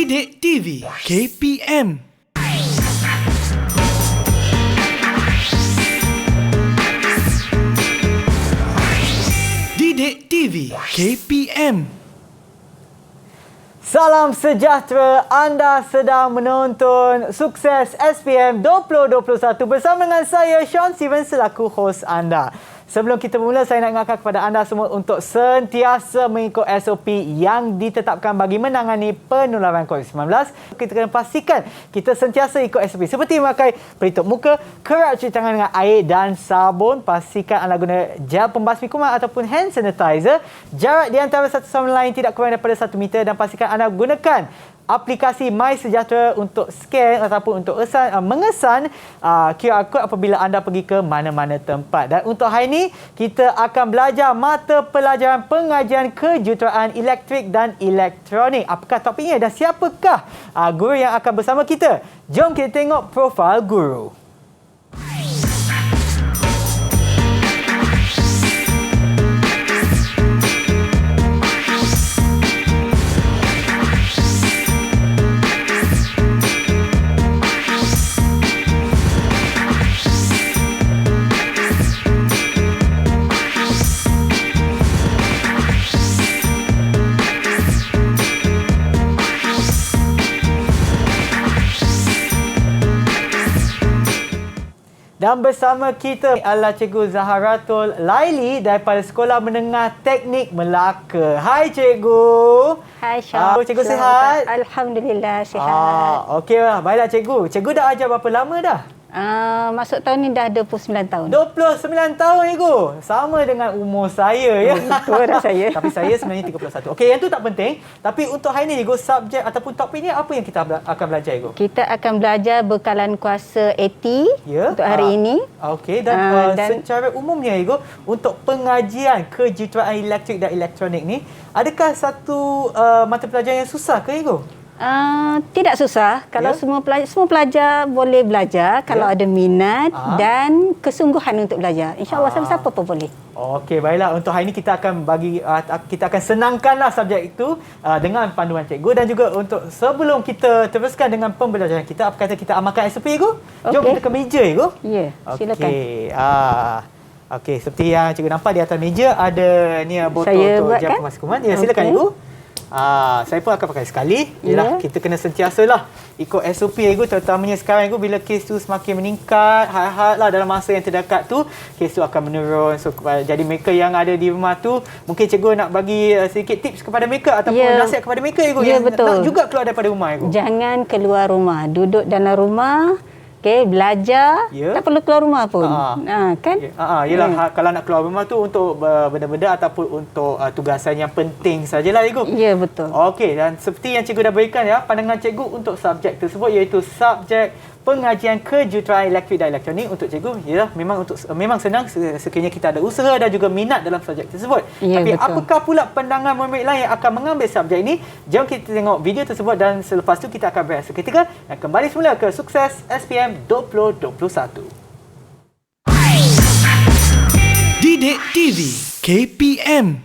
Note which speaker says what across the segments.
Speaker 1: Didik TV KPM. Didik TV KPM.
Speaker 2: Salam sejahtera, anda sedang menonton Sukses SPM 2021 bersama dengan saya, Sean Steven, selaku hos anda. Sebelum kita bermula, saya nak ingatkan kepada anda semua untuk sentiasa mengikut SOP yang ditetapkan bagi menangani penularan COVID-19. Kita kena pastikan kita sentiasa ikut SOP seperti memakai pelitup muka, kerap cuci tangan dengan air dan sabun, pastikan anda guna gel pembasmi kuman ataupun hand sanitizer, jarak di antara satu sama lain tidak kurang daripada 1 meter dan pastikan anda gunakan aplikasi MySejahtera untuk scan ataupun untuk mengesan QR code apabila anda pergi ke mana-mana tempat. Dan untuk hari ini, kita akan belajar mata pelajaran pengajian kejuruteraan elektrik dan elektronik. Apakah topiknya dan siapakah guru yang akan bersama kita? Jom kita tengok profil guru. Dan bersama kita adalah Cikgu Zaharatul Laili daripada Sekolah Menengah Teknik Melaka. Hai Cikgu.
Speaker 3: Hai Syah.
Speaker 2: Cikgu sihat?
Speaker 3: Alhamdulillah sihat.
Speaker 2: Okey lah. Baiklah Cikgu. Cikgu dah ajar berapa lama dah?
Speaker 3: Masuk tahun ni dah 29 tahun.
Speaker 2: 29 tahun Cikgu. Sama dengan umur saya ya.
Speaker 3: Betul dah saya.
Speaker 2: Tapi saya sebenarnya 31. Okey, yang tu tak penting. Tapi untuk hari ni Cikgu, subjek ataupun topik ni apa yang kita akan belajar Cikgu?
Speaker 3: Kita akan belajar bekalan kuasa AT untuk hari ini.
Speaker 2: Okey, dan secara umumnya Cikgu, untuk pengajian kejuruteraan elektrik dan elektronik ni, adakah satu mata pelajaran yang susah ke Cikgu?
Speaker 3: Tidak susah. Kalau semua pelajar boleh belajar kalau ada minat dan kesungguhan untuk belajar. InsyaAllah siapa-siapa pun boleh.
Speaker 2: Okey, baiklah. Untuk hari ini kita akan kita akan senangkanlah subjek itu dengan panduan cikgu, dan juga untuk sebelum kita teruskan dengan pembelajaran kita, apa kata kita amalkan SOP Cikgu? Jom kita ke meja Cikgu.
Speaker 3: Ya, silakan.
Speaker 2: Okey, seperti yang cikgu nampak di atas meja ada ni botol
Speaker 3: Saya
Speaker 2: untuk gel
Speaker 3: buatkan.
Speaker 2: pembasmi kuman. Ya, silakan Cikgu. Saya pun akan pakai sekali. Yalah, kita kena sentiasalah ikut SOP Cikgu, terutamanya sekarang Cikgu bila kes tu semakin meningkat, harap-haraplah dalam masa yang terdekat tu kes tu akan menurun. So jadi mereka yang ada di rumah tu, mungkin Cikgu nak bagi sedikit tips kepada mereka ataupun nasihat kepada mereka Cikgu yang
Speaker 3: betul.
Speaker 2: nak juga keluar daripada rumah Cikgu.
Speaker 3: Jangan keluar rumah, duduk dalam rumah. Belajar, tak perlu keluar rumah pun. Kan?
Speaker 2: Yelah, kalau nak keluar rumah tu untuk benda-benda ataupun untuk tugasan yang penting sajalah Cikgu.
Speaker 3: Ya, betul.
Speaker 2: Okey, dan seperti yang cikgu dah berikan ya, pandangan cikgu untuk subjek tersebut iaitu subjek pengajian kejuruteraan elektrik dan elektronik. Untuk cikgu, ya, memang senang sekiranya kita ada usaha dan juga minat dalam subjek tersebut.
Speaker 3: Ya,
Speaker 2: tapi
Speaker 3: betul.
Speaker 2: apakah pula pandangan murid lain yang akan mengambil subjek ini? Jom kita tengok video tersebut dan selepas tu kita akan berehat seketika dan kembali semula ke Sukses SPM 2021.
Speaker 1: Didik TV KPM.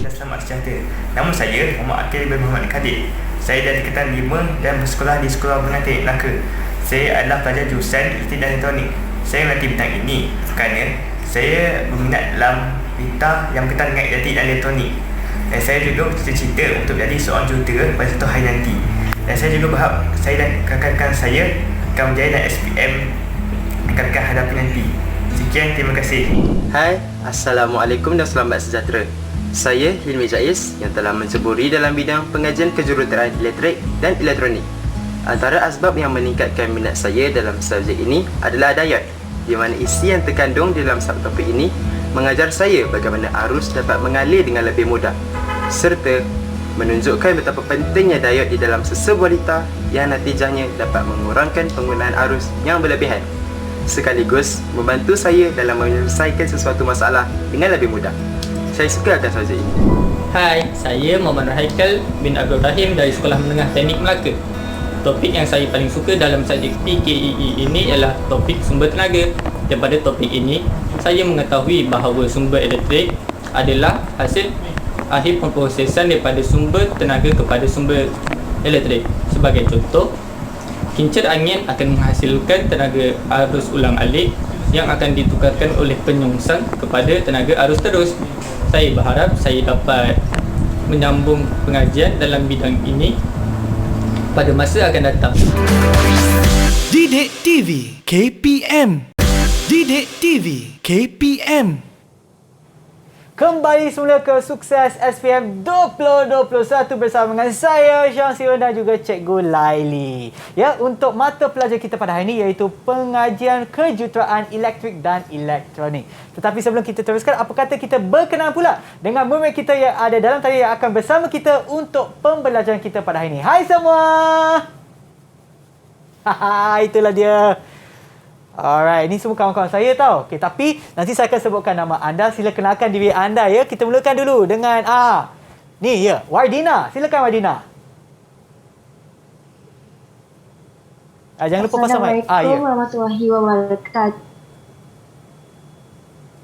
Speaker 4: Selamat sejahtera. Nama saya Muhammad Akil bin Muhammad Kadir. Saya dari Ketan 5 dan bersekolah di Sekolah Menengah Teknik Melaka. Saya adalah pelajar jurusan elektrik dan elektronik. Saya melatih bidang ini kerana saya berminat dalam bidang yang berkaitan dengan elektrik dan elektronik. Dan saya juga bercita-cita untuk menjadi seorang jurutera pada satu hari nanti. Dan saya juga berharap saya dan rakan-rakan saya akan berjaya dalam SPM akan hadapi nanti. Sekian, terima kasih.
Speaker 5: Hai, Assalamualaikum dan selamat sejahtera. Saya Hilmi Jais yang telah menceburi dalam bidang pengajian kejuruteraan elektrik dan elektronik. Antara asbab yang meningkatkan minat saya dalam subjek ini adalah dayat, di mana isi yang terkandung di dalam subtopik ini mengajar saya bagaimana arus dapat mengalir dengan lebih mudah, serta menunjukkan betapa pentingnya dayat di dalam sesebuah lita yang natijahnya dapat mengurangkan penggunaan arus yang berlebihan, sekaligus membantu saya dalam menyelesaikan sesuatu masalah dengan lebih mudah. Saya suka akan subjek ini.
Speaker 6: Hai, saya Muhammad Haikal bin Abdul Rahim dari Sekolah Menengah Teknik Melaka. Topik yang saya paling suka dalam subjek PKEE ini ialah topik sumber tenaga. Dan pada topik ini, saya mengetahui bahawa sumber elektrik adalah hasil akhir pemprosesan daripada sumber tenaga kepada sumber elektrik. Sebagai contoh, kincir angin akan menghasilkan tenaga arus ulang-alik yang akan ditukarkan oleh penyongsang kepada tenaga arus terus. Saya berharap saya dapat menyambung pengajian dalam bidang ini pada masa akan datang.
Speaker 1: Didik TV KPM. Didik TV KPM.
Speaker 2: Kembali semula ke Sukses SPM 2021 bersama dengan saya, Syam Siwan dan juga Cikgu Laili. Ya, untuk mata pelajar kita pada hari ini iaitu pengajian kejuruteraan elektrik dan elektronik. Tetapi sebelum kita teruskan, apa kata kita berkenalan pula dengan murid kita yang ada dalam talian yang akan bersama kita untuk pembelajaran kita pada hari ini. Hai semua! Haha, itulah dia. Alright, ini semua kawan-kawan saya tau. Okay, tapi nanti saya akan sebutkan nama anda. Sila kenalkan diri anda ya. Kita mulakan dulu dengan ni ya, Wardina. Silakan Wardina. Jangan lupa pasang mic.
Speaker 7: Assalamualaikum warahmatullahi wabarakatuh.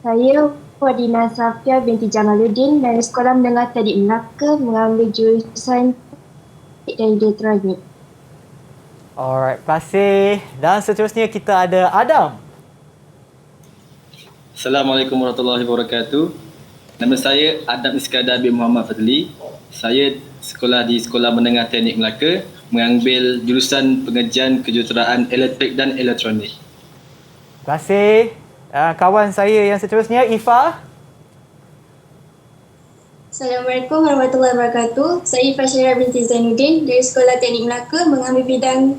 Speaker 7: Saya Wardina Safia binti Jamaluddin dari Sekolah Menengah Teknik Melaka mengambil jurusan dan elektronik.
Speaker 2: Alright, terima kasih. Dan seterusnya kita ada Adam.
Speaker 8: Assalamualaikum warahmatullahi wabarakatuh. Nama saya Adam Iskandar bin Muhammad Fadli. Saya sekolah di Sekolah Menengah Teknik Melaka mengambil jurusan pengajian kejuruteraan elektrik dan elektronik.
Speaker 2: Terima kasih. Kawan saya yang seterusnya, Ifa.
Speaker 7: Assalamualaikum warahmatullahi wabarakatuh. Saya Ifa Syarah binti Zainuddin dari Sekolah Teknik Melaka mengambil bidang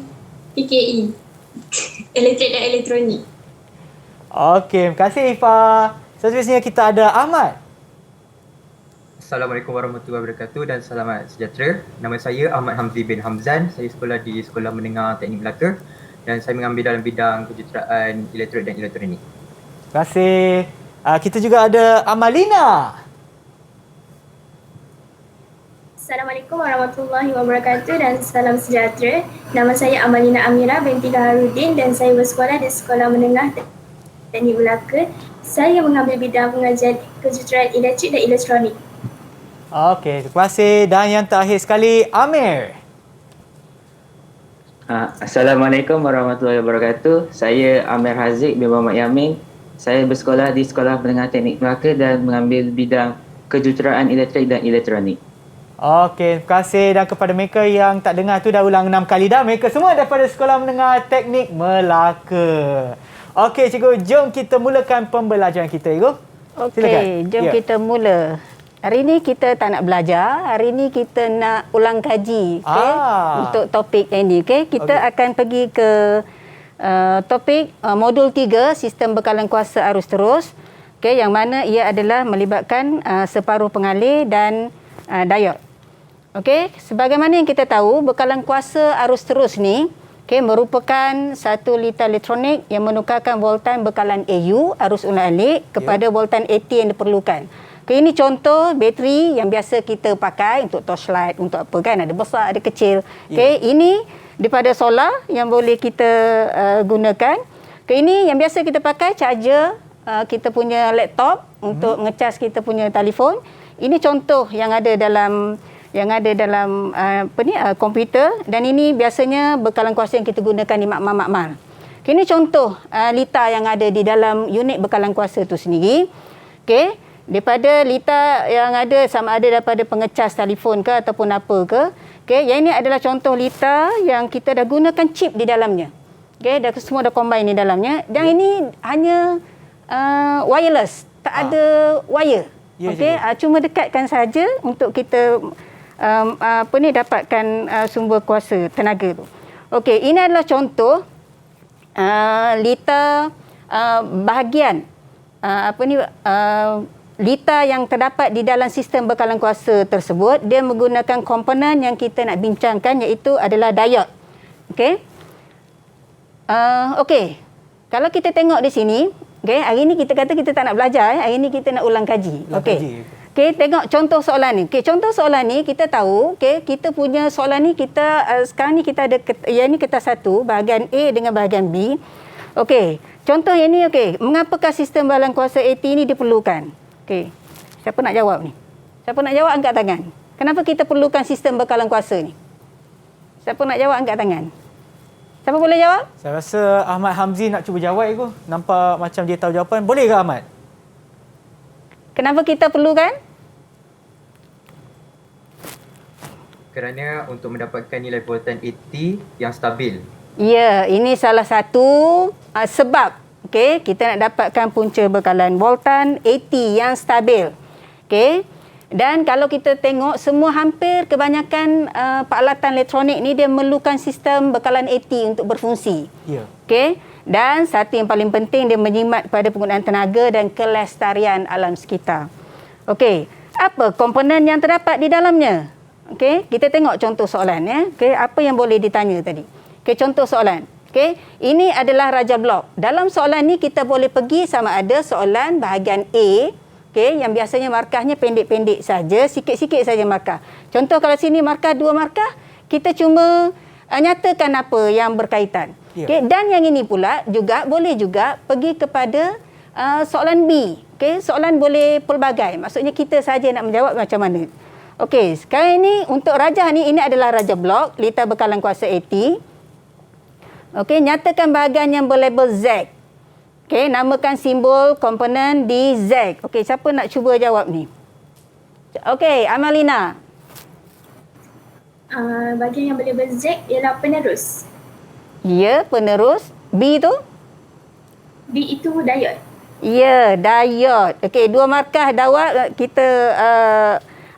Speaker 7: PKE, elektrik dan elektronik.
Speaker 2: Okey, terima kasih Ifa. Seterusnya kita ada Ahmad.
Speaker 5: Assalamualaikum warahmatullahi wabarakatuh dan selamat sejahtera. Nama saya Ahmad Hamzi bin Hamzan. Saya sekolah di Sekolah Menengah Teknik Melaka dan saya mengambil dalam bidang kejuruteraan elektrik dan elektronik.
Speaker 2: Terima kasih. Kita juga ada Amalina.
Speaker 7: Assalamualaikum warahmatullahi wabarakatuh dan salam sejahtera. Nama saya Amalina Amira binti Gaharuddin dan saya bersekolah di Sekolah Menengah Teknik Melaka. Saya mengambil bidang pengajian kejuruteraan elektrik dan elektronik.
Speaker 2: Okey, terima kasih. Dan yang terakhir sekali, Amir.
Speaker 9: Assalamualaikum warahmatullahi wabarakatuh. Saya Amir Haziq bin Muhammad Yamin. Saya bersekolah di Sekolah Menengah Teknik Melaka dan mengambil bidang kejuruteraan elektrik dan elektronik.
Speaker 2: Okey, terima kasih. Dan kepada mereka yang tak dengar tu dah ulang 6 kali dah. Mereka semua daripada Sekolah Menengah Teknik Melaka. Okey, cikgu, jom kita mulakan pembelajaran kita, cikgu.
Speaker 3: Okey, jom kita mula. Hari ni kita tak nak belajar. Hari ni kita nak ulang kaji untuk topik ini. Kita akan pergi ke topik modul 3, sistem bekalan kuasa arus terus. Yang mana ia adalah melibatkan separuh pengalih dan diod. Okey, sebagaimana yang kita tahu, bekalan kuasa arus terus ni merupakan satu litar elektronik yang menukarkan voltan bekalan AU, arus ulang-alik, kepada voltan AT yang diperlukan. Ini contoh bateri yang biasa kita pakai untuk torchlight, untuk apa kan, ada besar, ada kecil. Ini daripada solar yang boleh kita gunakan. Ini yang biasa kita pakai charger kita punya laptop untuk ngecas kita punya telefon. Ini contoh yang ada dalam komputer, dan ini biasanya bekalan kuasa yang kita gunakan di makmal-makmal. Ini contoh litar yang ada di dalam unit bekalan kuasa itu sendiri. Daripada litar yang ada, sama ada daripada pengecas telefon ke ataupun apa ke. Yang ini adalah contoh litar yang kita dah gunakan chip di dalamnya. Dah semua dah combine di dalamnya. Dan ini hanya wireless, tak ada wire. Cuma dekatkan saja untuk kita dapatkan sumber kuasa tenaga tu. Ini adalah contoh litar bahagian litar yang terdapat di dalam sistem bekalan kuasa tersebut. Dia menggunakan komponen yang kita nak bincangkan, iaitu adalah diod. Kalau kita tengok di sini, hari ni kita kata kita tak nak belajar, hari ni kita nak ulang kaji. Tengok contoh soalan ni. Contoh soalan ni kita tahu, kita punya soalan ni sekarang ni kita ada yang ni kertas 1, bahagian A dengan bahagian B. Contoh yang ni, mengapakah sistem bekalan kuasa AT ni diperlukan? Siapa nak jawab ni? Siapa nak jawab angkat tangan. Kenapa kita perlukan sistem bekalan kuasa ni? Siapa nak jawab angkat tangan? Siapa boleh jawab?
Speaker 2: Saya rasa Ahmad Hamzi nak cuba jawab itu. Nampak macam dia tahu jawapan. Boleh ke Ahmad?
Speaker 3: Kenapa kita perlukan?
Speaker 5: Kerana untuk mendapatkan nilai voltan 80 yang stabil.
Speaker 3: Ya, ini salah satu sebab kita nak dapatkan punca bekalan voltan 80 yang stabil. Dan kalau kita tengok hampir kebanyakan peralatan elektronik ni dia memerlukan sistem bekalan 80 untuk berfungsi.
Speaker 2: Ya.
Speaker 3: Dan satu yang paling penting dia menjimat pada penggunaan tenaga dan kelestarian alam sekitar. Apa komponen yang terdapat di dalamnya? Kita tengok contoh soalan ya. Apa yang boleh ditanya tadi? Contoh soalan. Ini adalah raja blok. Dalam soalan ni kita boleh pergi sama ada soalan bahagian A, yang biasanya markahnya pendek-pendek saja, sikit-sikit saja markah. Contoh kalau sini markah 2 markah, kita cuma nyatakan apa yang berkaitan. Dan yang ini pula juga boleh juga pergi kepada soalan B. Soalan boleh pelbagai. Maksudnya kita saja nak menjawab macam mana. Sekarang ini untuk rajah ni, ini adalah raja blok, litar bekalan kuasa 80. Nyatakan bahagian yang berlabel Z. Namakan simbol komponen di Z. Siapa nak cuba jawab ni? Amalina.
Speaker 7: Bahagian yang berlabel Z ialah penerus.
Speaker 3: Ya, penerus. B tu?
Speaker 7: B itu diode.
Speaker 3: Ya, diode. 2 markah dawat kita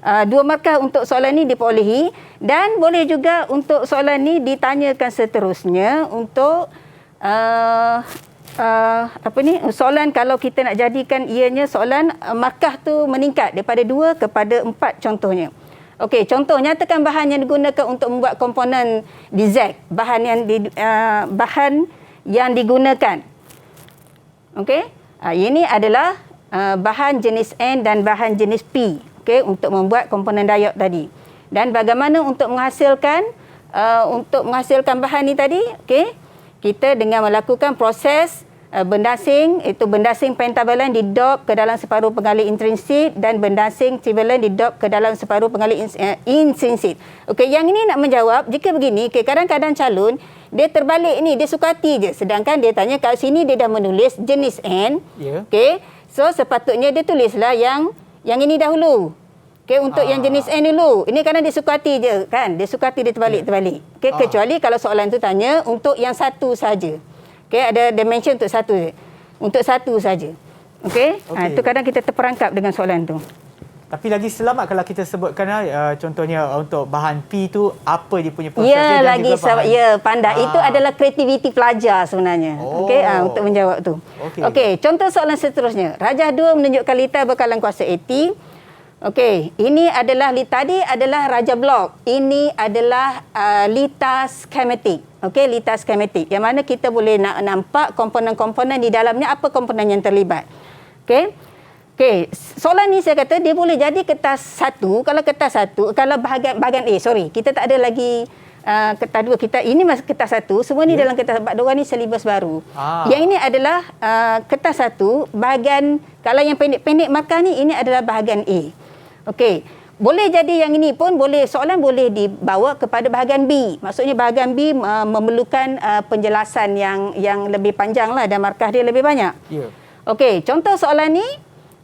Speaker 3: 2 markah untuk soalan ni diperolehi, dan boleh juga untuk soalan ni ditanyakan seterusnya untuk soalan kalau kita nak jadikan ianya soalan markah tu meningkat daripada 2 kepada 4 contohnya. Contoh nyatakan bahan yang digunakan untuk membuat komponen di Z, bahan yang digunakan. Ini adalah bahan jenis N dan bahan jenis P. Untuk membuat komponen diode tadi. Dan bagaimana untuk menghasilkan bahan ni tadi? Kita dengan melakukan proses bendasing, itu bendasing pentavalent didop ke dalam separuh pengalih intrinsik dan bendasing trivalent didop ke dalam separuh pengalih intrinsik. Yang ini nak menjawab jika begini, kadang-kadang calon dia terbalik ni, dia suka hati je. Sedangkan dia tanya kat sini dia dah menulis jenis N. So sepatutnya dia tulislah yang ini dahulu. Untuk yang jenis N dulu. Ini kerana dia suka hati je kan. Dia suka hati dia terbalik-terbalik. Kecuali kalau soalan tu tanya untuk yang satu saja. Ada dimension untuk satu je. Untuk satu saja. Itu kadang kita terperangkap dengan soalan tu.
Speaker 2: Tapi lagi selamat kalau kita sebutkan contohnya untuk bahan P tu apa dia punya proses dia dan
Speaker 3: lagi
Speaker 2: juga bahan.
Speaker 3: Ya, pandai. Itu adalah kreativiti pelajar sebenarnya. Untuk menjawab tu. Contoh soalan seterusnya. Rajah 2 menunjukkan litar bekalan kuasa 80. Ini adalah tadi adalah raja blok. Ini adalah litar skematik. Litar skematik. Yang mana kita boleh nak nampak komponen-komponen di dalamnya, apa komponen yang terlibat. Soalan ni saya kata dia boleh jadi kertas 1. Kalau kertas 1, kalau bahagian A, kita tak ada lagi kertas 2. Ini masih kertas 1. Semua ni dalam kertas 4. Diorang ni silibus baru. Yang ini adalah kertas 1. Bahagian, kalau yang pendek-pendek markah ni, ini adalah bahagian A. Boleh jadi yang ini pun boleh, soalan boleh dibawa kepada bahagian B. Maksudnya bahagian B memerlukan penjelasan yang lebih panjang lah dan markah dia lebih banyak. Contoh soalan ni.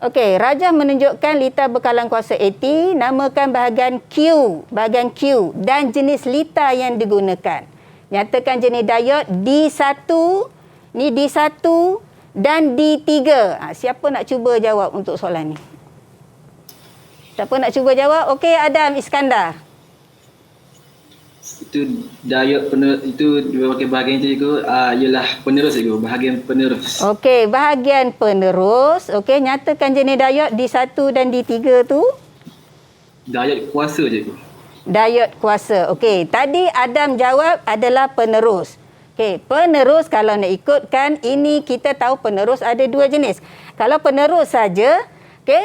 Speaker 3: Rajah menunjukkan litar bekalan kuasa 80, namakan bahagian Q dan jenis litar yang digunakan. Nyatakan jenis diode D1, ni D1 dan D3. Siapa nak cuba jawab untuk soalan ni? Siapa nak cuba jawab? Adam Iskandar.
Speaker 8: Itu diode itu bahagian itu ialah penerus itu, bahagian penerus.
Speaker 3: Bahagian penerus. Nyatakan jenis diode D1 dan D3 tu.
Speaker 8: Diode kuasa je itu.
Speaker 3: Diode kuasa. Tadi Adam jawab adalah penerus. Penerus kalau nak ikutkan, ini kita tahu penerus ada 2 jenis. Kalau penerus saja,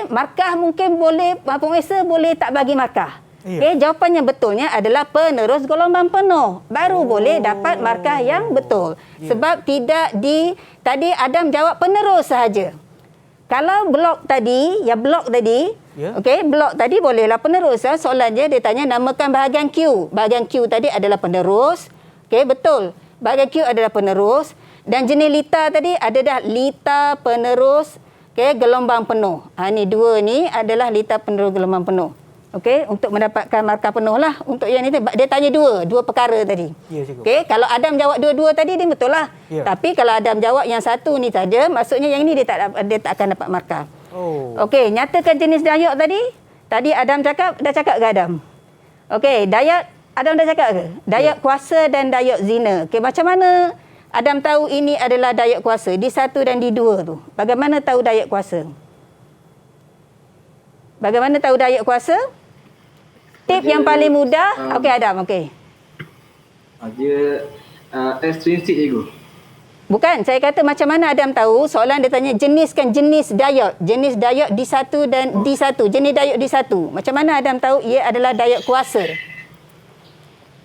Speaker 3: markah mungkin boleh, penguasa boleh tak bagi markah. Jawapan yang betulnya adalah penerus gelombang penuh. Baru boleh dapat markah yang betul. Sebab tidak tadi Adam jawab penerus sahaja. Kalau blok tadi,
Speaker 2: Ya.
Speaker 3: Okey, blok tadi bolehlah penerus. Soalan dia tanya namakan bahagian Q. Bahagian Q tadi adalah penerus. Okey, betul. Bahagian Q adalah penerus. Dan jenis lita tadi ada dah lita penerus gelombang penuh. Ni dua ni adalah lita penerus gelombang penuh. Okey, untuk mendapatkan markah penuh lah. Untuk yang ni dia tanya dua perkara tadi.
Speaker 2: Ya, cikgu.
Speaker 3: Okey, kalau Adam jawab dua-dua tadi dia betul lah.
Speaker 2: Ya.
Speaker 3: Tapi kalau Adam jawab yang satu ni saja, maksudnya yang ni dia tak akan dapat markah.
Speaker 2: Oh.
Speaker 3: Okey, nyatakan jenis dayok tadi. Tadi Adam cakap, dah cakap ke Adam? Okey, dayok Adam dah cakap ke? Dayok kuasa dan dayok zina. Okey, macam mana Adam tahu ini adalah dayok kuasa di 1 dan di 2 tu? Bagaimana tahu dayok kuasa? Bagaimana tahu dayok kuasa? Tip yang paling mudah. Okey Adam, okey.
Speaker 8: Dia ekstrinsik cikgu.
Speaker 3: Bukan, saya kata macam mana Adam tahu? Soalan dia tanya jeniskan jenis dayot. Jenis dayot di 1 dan di 1. Jenis dayot di 1. Macam mana Adam tahu ia adalah dayot kuasa?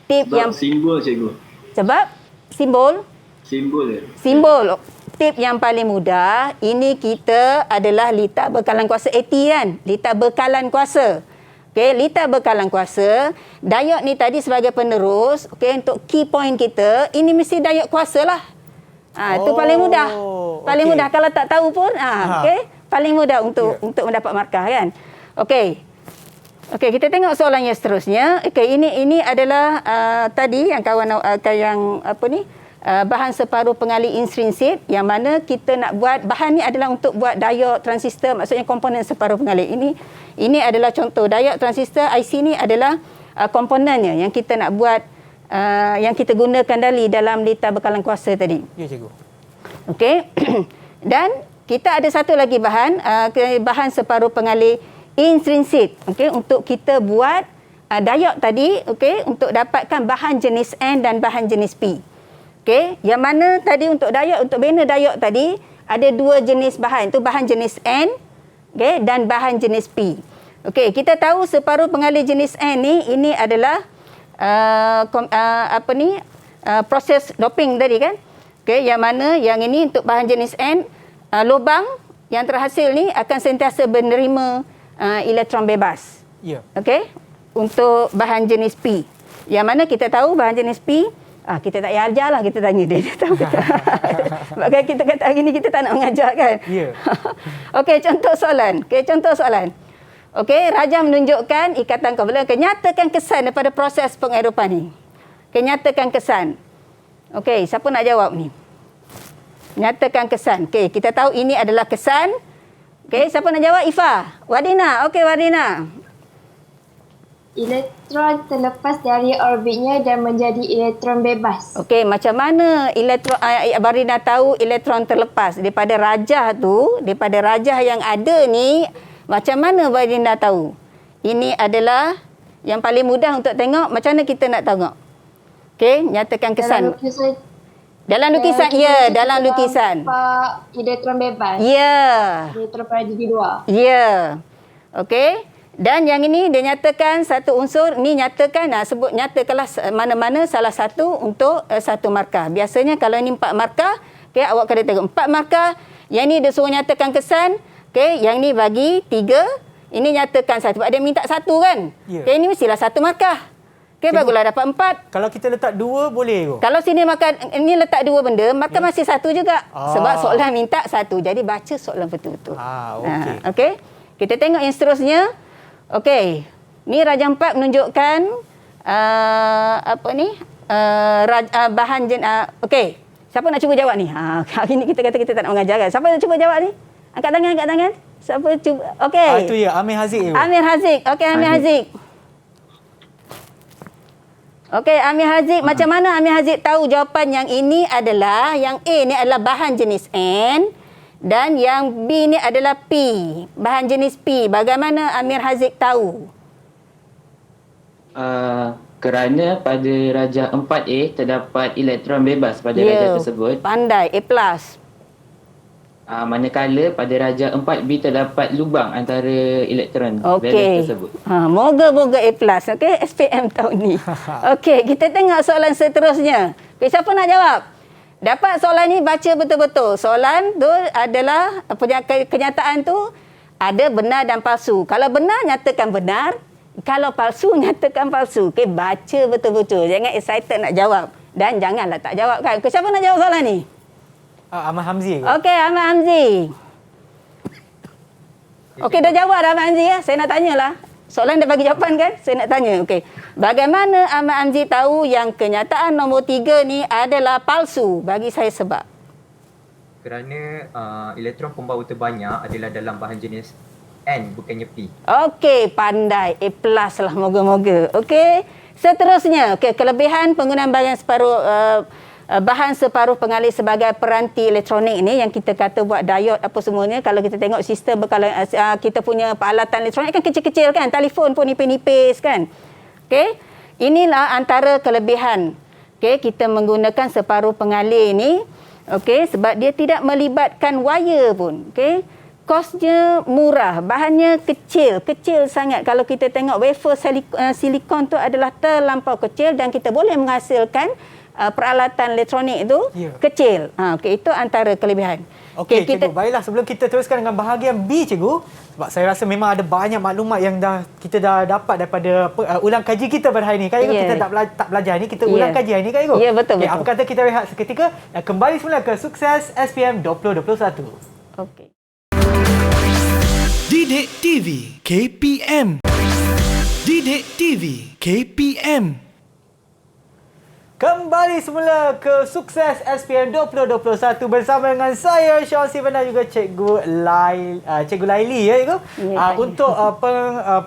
Speaker 3: Tip
Speaker 8: Sebab
Speaker 3: yang
Speaker 8: simbol cikgu.
Speaker 3: sebab simbol.
Speaker 8: Simbol dia.
Speaker 3: Simbol. Tip yang paling mudah, ini kita adalah lita bekalan kuasa AT kan? Lita bekalan kuasa. Okey, lita bekalan kuasa. Dayot ni tadi sebagai penerus, okey, untuk key point kita, ini mesti dayot kuasa lah. Itu paling mudah. Paling mudah kalau tak tahu pun, okey, paling mudah untuk mendapat markah kan. Okey. Okey, kita tengok soalan yang seterusnya. Okey, ini adalah tadi yang kawan yang apa ni? Bahan separuh pengalih intrinsik yang mana kita nak buat bahan ni adalah untuk buat diod transistor, maksudnya komponen separuh pengalih. Ini adalah contoh diod transistor. IC ni adalah komponennya yang kita nak buat, yang kita gunakan dalam lita bekalan kuasa tadi.
Speaker 2: Ya, cikgu.
Speaker 3: Okey. Dan kita ada satu lagi bahan, bahan separuh pengalih intrinsik, okey, untuk kita buat diod tadi, okey, untuk dapatkan bahan jenis N dan bahan jenis P. Okey, yang mana tadi untuk diod, untuk bina diod tadi ada dua jenis bahan. Itu bahan jenis N, okey, dan bahan jenis P. Okey, kita tahu separuh pengalih jenis N ni ini adalah proses doping tadi kan. Okey, yang mana yang ini untuk bahan jenis N, lubang yang terhasil ni akan sentiasa menerima elektron bebas.
Speaker 2: Ya.
Speaker 3: Okey, untuk bahan jenis P. Yang mana kita tahu bahan jenis P, kita tak payah ajar lah, kita tanya dia. Dia tahu. Sebab kita kata hari ni kita tak nak mengajar kan.
Speaker 2: Ya.
Speaker 3: Okey, contoh soalan. Okey, Raja menunjukkan ikatan kovalent. Okey, nyatakan kesan daripada proses pengerupan ni. Okey, nyatakan kesan. Okey, siapa nak jawab ni? Nyatakan kesan. Okey, kita tahu ini adalah kesan. Okey, siapa nak jawab? Ifa. Wardina. Okey, Wardina.
Speaker 7: Elektron terlepas dari orbitnya dan menjadi elektron bebas.
Speaker 3: Okey, macam mana elektron Wardina tahu elektron terlepas daripada rajah tu, daripada rajah yang ada ni, macam mana Wardina tahu? Ini adalah yang paling mudah untuk tengok. Macam mana kita nak tengok? Okey, nyatakan kesan. Dalam lukisan, ya, dalam lukisan.
Speaker 7: Nampak elektron bebas.
Speaker 3: Ya.
Speaker 7: Elektron pada gigi dua.
Speaker 3: Ya. Okey. Dan yang ini dia nyatakan satu unsur, ni nyatakan, sebut nyatakanlah mana-mana salah satu untuk satu markah. Biasanya kalau ini 4 markah, okey, awak kena tengok 4 markah. Yang ni dia suruh nyatakan kesan, okey, yang ni bagi 3, ini nyatakan 1. Sebab dia minta 1 kan?
Speaker 2: Ya.
Speaker 3: Okey, ini mestilah 1 markah. Okey, baguslah dapat 4.
Speaker 2: Kalau kita letak 2 boleh ke?
Speaker 3: Kalau sini makan ini letak 2 benda, maka masih 1 juga. Sebab soalan minta 1. Jadi baca soalan betul-betul.
Speaker 2: Okey.
Speaker 3: Okey. Kita tengok yang seterusnya. Okey. Ni Raja 4 menunjukkan bahan okey. Siapa nak cuba jawab ni? Hari ni kita kata kita tak nak mengajar kan. Siapa nak cuba jawab ni? Angkat tangan. Siapa cuba? Okey.
Speaker 2: Itu ya, Amir Haziq.
Speaker 3: Amir Haziq. Okey, Amir Haziq. Okey, Amir Haziq, macam mana Amir Haziq tahu jawapan yang ini adalah, yang A ni adalah bahan jenis N dan yang B ni adalah P, bahan jenis P. Bagaimana Amir Haziq tahu?
Speaker 9: Kerana pada rajah 4A terdapat elektron bebas pada rajah tersebut.
Speaker 3: Pandai, A+.
Speaker 9: Manakala pada rajah 4B terdapat lubang antara elektron bebas tersebut.
Speaker 3: Moga-moga A+. Okey, SPM tahun ni. Okey, kita tengok soalan seterusnya. Okay, siapa nak jawab? Dapat soalan ni baca betul-betul. Soalan tu adalah kenyataan tu ada benar dan palsu. Kalau benar, nyatakan benar. Kalau palsu, nyatakan palsu. Okey, baca betul-betul. Jangan excited nak jawab. Dan janganlah tak jawab kan. Siapa nak jawab soalan ni?
Speaker 2: Ahmad Hamzi.
Speaker 3: Okey, Ahmad Hamzi. Okey, dah jawab dah Ahmad Hamzi ya. Saya nak tanyalah. Soalan dah bagi jawapan kan? Saya nak tanya. Okey. Bagaimana Ahmad Hamzi tahu yang kenyataan nombor 3 ni adalah palsu? Bagi saya sebab.
Speaker 10: Kerana elektron pembawa terbanyak adalah dalam bahan jenis N bukannya P.
Speaker 3: Okey, pandai. A+ lah moga-moga. Okey. Seterusnya, okey, kelebihan penggunaan bahan separuh pengalih sebagai peranti elektronik ni yang kita kata buat diod apa semuanya. Kalau kita tengok sistem kita punya peralatan elektronik kan kecil-kecil kan, telefon pun nipis-nipis kan. Okey. Inilah antara kelebihan. Okey, kita menggunakan separuh pengalih ni. Okey, sebab dia tidak melibatkan wire pun. Okey. Kosnya murah, bahannya kecil sangat. Kalau kita tengok wafer silikon tu adalah terlampau kecil dan kita boleh menghasilkan peralatan elektronik itu kecil. Okey, itu antara kelebihan.
Speaker 2: Okey, cikgu. Baiklah, sebelum kita teruskan dengan bahagian B, cikgu, sebab saya rasa memang ada banyak maklumat yang kita dah dapat daripada ulang kaji kita pada hari ini. Kan, kita tak belajar ni, kita ulang kaji hari ini, kan, cikgu?
Speaker 3: Ya, betul.
Speaker 2: Apa kata kita rehat seketika dan kembali semula ke Sukses SPM 2021.
Speaker 3: Okey.
Speaker 1: Didik TV KPM. Didik TV KPM.
Speaker 2: Kembali semula ke Sukses SPM 2021 bersama dengan saya Sean Steven dan juga Cikgu Laili ya, cikgu. Untuk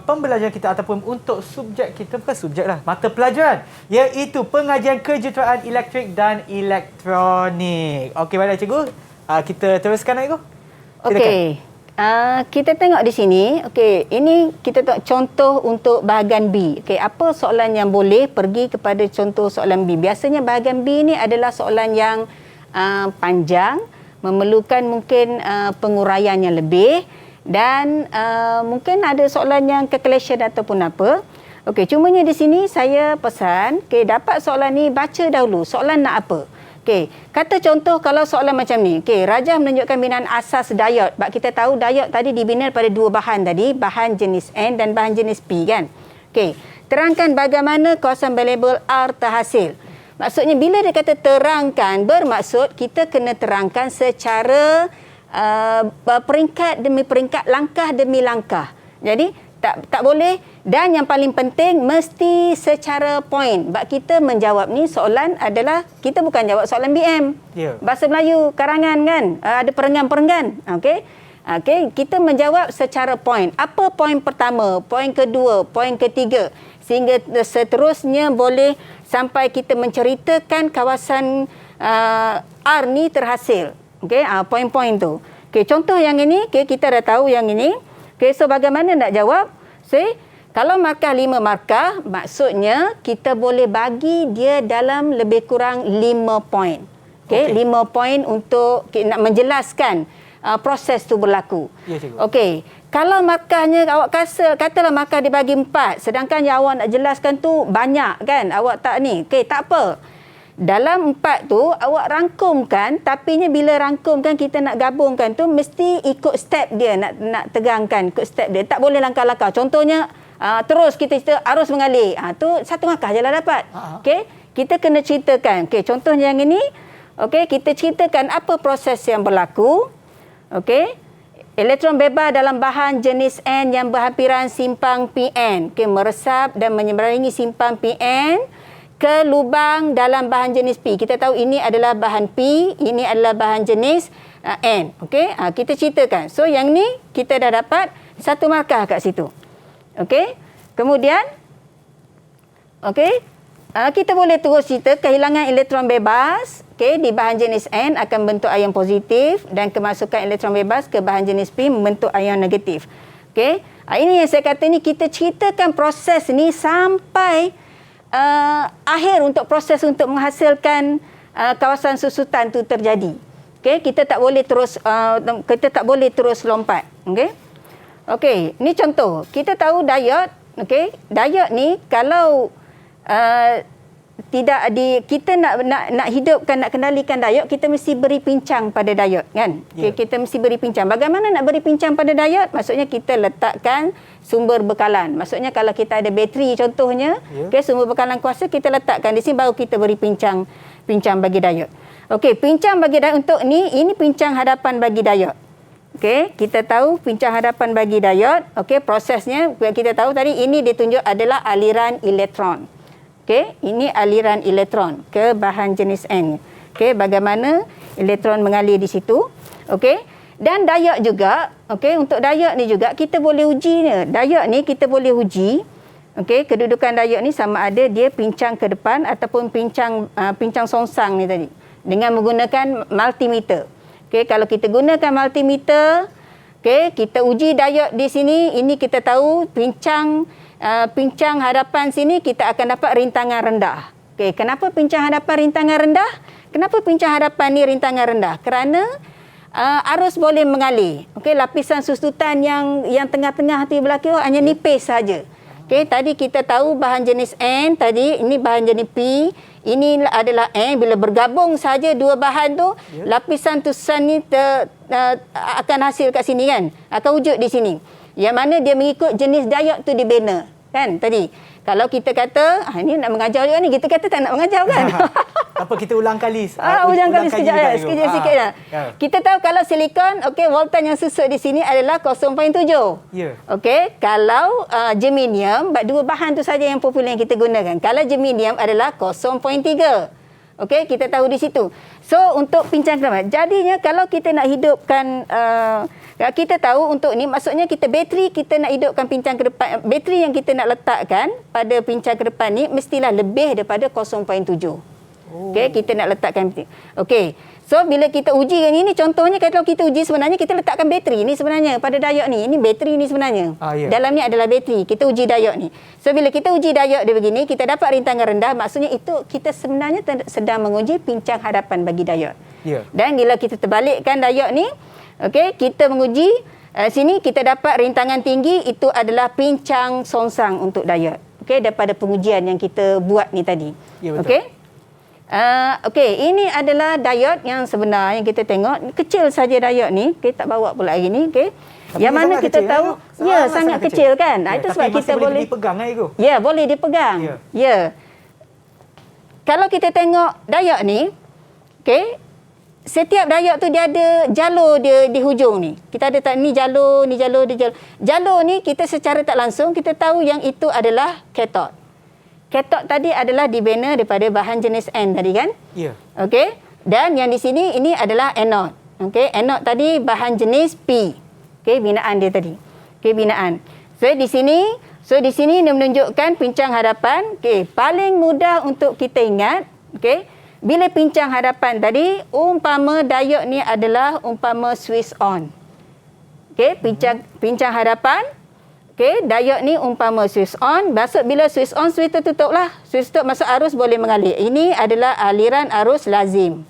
Speaker 2: pembelajaran kita ataupun untuk subjek kita, bukan subjek lah, mata pelajaran, iaitu pengajian kejuruteraan elektrik dan elektronik. Okey, baiklah cikgu. Kita teruskan, cikgu.
Speaker 3: Okey. Kita tengok di sini. Okey, ini kita tengok contoh untuk bahagian B. Okey, apa soalan yang boleh pergi kepada contoh soalan B? Biasanya bahagian B ni adalah soalan yang panjang, memerlukan mungkin penguraian yang lebih dan mungkin ada soalan yang calculation ataupun apa. Okey, cumanya di sini saya pesan, okey, dapat soalan ni baca dahulu. Soalan nak apa? Okey, kata contoh kalau soalan macam ni. Okey, Rajah menunjukkan binaan asas diod. Sebab kita tahu diod tadi dibina pada dua bahan tadi, bahan jenis N dan bahan jenis P kan. Okey, terangkan bagaimana kawasan variabel R terhasil. Maksudnya bila dia kata terangkan, bermaksud kita kena terangkan secara peringkat demi peringkat, langkah demi langkah. Jadi tak boleh, dan yang paling penting mesti secara point. Sebab kita menjawab ni soalan adalah kita bukan jawab soalan BM. Bahasa Melayu karangan kan, ada perenggan-perenggan. Okey. Okey, kita menjawab secara point. Apa point pertama, point kedua, point ketiga, sehingga seterusnya boleh sampai kita menceritakan kawasan R ni terhasil. Okey, point-point tu. Okey, contoh yang ini, okay, kita dah tahu yang ini. Okay, so bagaimana nak jawab? Kalau markah 5 markah, maksudnya kita boleh bagi dia dalam lebih kurang 5 poin. Okay, 5 poin untuk nak menjelaskan proses tu berlaku.
Speaker 2: Ya, cikgu.
Speaker 3: Okey, kalau markahnya awak katalah markah dibagi 4, sedangkan yang awak nak jelaskan tu banyak kan, awak tak ni. Okey, tak apa. Dalam 4 tu awak rangkumkan, tapi bila rangkumkan kita nak gabungkan tu mesti ikut step dia, nak tegangkan ikut step dia. Tak boleh langkah-langkah. Contohnya terus kita cerita arus mengalir. Tu satu markah je lah dapat. Okey, kita kena ceritakan. Okey, contohnya yang ini. Okey, kita ceritakan apa proses yang berlaku. Okey. Elektron bebas dalam bahan jenis N yang berhampiran simpang Pn. Okey, meresap dan menyeberangi simpang Pn ke lubang dalam bahan jenis P. Kita tahu ini adalah bahan P, ini adalah bahan jenis N. Okey, kita ceritakan. So yang ni kita dah dapat satu markah kat situ. Okey. Kemudian okey, kita boleh terus cerita kehilangan elektron bebas, okey, di bahan jenis N akan bentuk ion positif dan kemasukan elektron bebas ke bahan jenis P membentuk ion negatif. Okey. Ini yang saya kata ni kita ceritakan proses ni sampai akhir untuk proses untuk menghasilkan kawasan susutan tu terjadi. Okey, kita tak boleh terus lompat. Okey. Okey, ni contoh. Kita tahu diod, okey. Diod ni kalau kita nak hidupkan, nak kendalikan diod, kita mesti beri pincang pada diod, kan? Kita mesti beri pincang. Bagaimana nak beri pincang pada diod? Maksudnya kita letakkan sumber bekalan. Maksudnya kalau kita ada bateri contohnya, sumber bekalan kuasa kita letakkan di sini, baru kita beri pincang bagi diod. Okey, pincang bagi diod untuk ini pincang hadapan bagi diod. Okey, kita tahu pincang hadapan bagi diod. Okey, prosesnya kita tahu tadi ini ditunjuk adalah aliran elektron. Okey, ini aliran elektron ke bahan jenis N. Okey, bagaimana elektron mengalir di situ. Okey, dan diod juga, okey, untuk diod ni juga kita boleh uji ni. Diod ni kita boleh uji. Okey, kedudukan diod ni sama ada dia pincang ke depan ataupun pincang songsang ni tadi dengan menggunakan multimeter. Okey, kalau kita gunakan multimeter, okey, kita uji diod di sini, ini kita tahu pincang hadapan sini kita akan dapat rintangan rendah. Okey, kenapa pincang hadapan rintangan rendah? Kenapa pincang hadapan ni rintangan rendah? Kerana arus boleh mengalir. Okey, lapisan susutan yang tengah-tengah tu belakang hanya nipis saja. Okey, tadi kita tahu bahan jenis N tadi, ini bahan jenis P, ini adalah N. Bila bergabung saja dua bahan tu, lapisan susutan ni akan hasil kat sini, kan? Akan wujud di sini. Yang mana dia mengikut jenis diod tu dibina, kan? Tadi kalau kita kata ini nak mengajar juga ni, kita kata tak nak mengajar, kan?
Speaker 2: Apa kita ulang kali?
Speaker 3: Ulang kali sekejap ya, sikit lah. Kita tahu kalau silikon, okey, voltan yang susut di sini adalah 0.7.
Speaker 2: Ya.
Speaker 3: Okey, kalau germanium, dua bahan tu saja yang popular yang kita gunakan. Kalau germanium adalah 0.3. Okey, kita tahu di situ. So, untuk pincang kedepan. Jadinya, kalau kita nak hidupkan, kita tahu untuk ni, maksudnya bateri kita nak hidupkan pincang ke depan, bateri yang kita nak letakkan pada pincang ke depan ni, mestilah lebih daripada 0.7. Okey, kita nak letakkan. Okey, so bila kita uji ini, contohnya kalau kita uji sebenarnya, kita letakkan bateri ni sebenarnya pada diod ni. Ini bateri ni sebenarnya. Dalam ni adalah bateri. Kita uji diod ni. So, bila kita uji diod dia begini, kita dapat rintangan rendah. Maksudnya itu kita sebenarnya sedang menguji pincang hadapan bagi diod. Dan bila kita terbalikkan diod ni, okey, kita menguji sini kita dapat rintangan tinggi, itu adalah pincang songsang untuk diod. Okey, daripada pengujian yang kita buat ni tadi. Okey. Okey, ini adalah diod yang sebenar yang kita tengok. Kecil saja diod ni. Kita tak bawa pula hari ni, okey. Yang mana kita tahu sangat kecil, kan? Itu sebab kita boleh
Speaker 2: dipegang itu.
Speaker 3: Ya, boleh dipegang. Ya. Kalau kita tengok diod ni, okey, setiap diod tu dia ada jalur dia di hujung ni. Kita ada ni jalur, ni jalur, ni jalur. Jalur ni kita secara tak langsung kita tahu yang itu adalah katot. Katot tadi adalah dibina daripada bahan jenis N tadi, kan? Ya. Okey. Dan yang di sini ini adalah anode. Okey, anode tadi bahan jenis P. Okey, binaan dia tadi. Okey, binaan. So di sini dia menunjukkan pincang hadapan. Okey, paling mudah untuk kita ingat, okey, bila pincang hadapan tadi, umpama diod ni adalah umpama switch on. Okey, pincang hadapan. Okey, diod ni umpama switch on. Maksud bila switch on, switch tertutup lah. Switch tutup, masuk arus boleh mengalir. Ini adalah aliran arus lazim.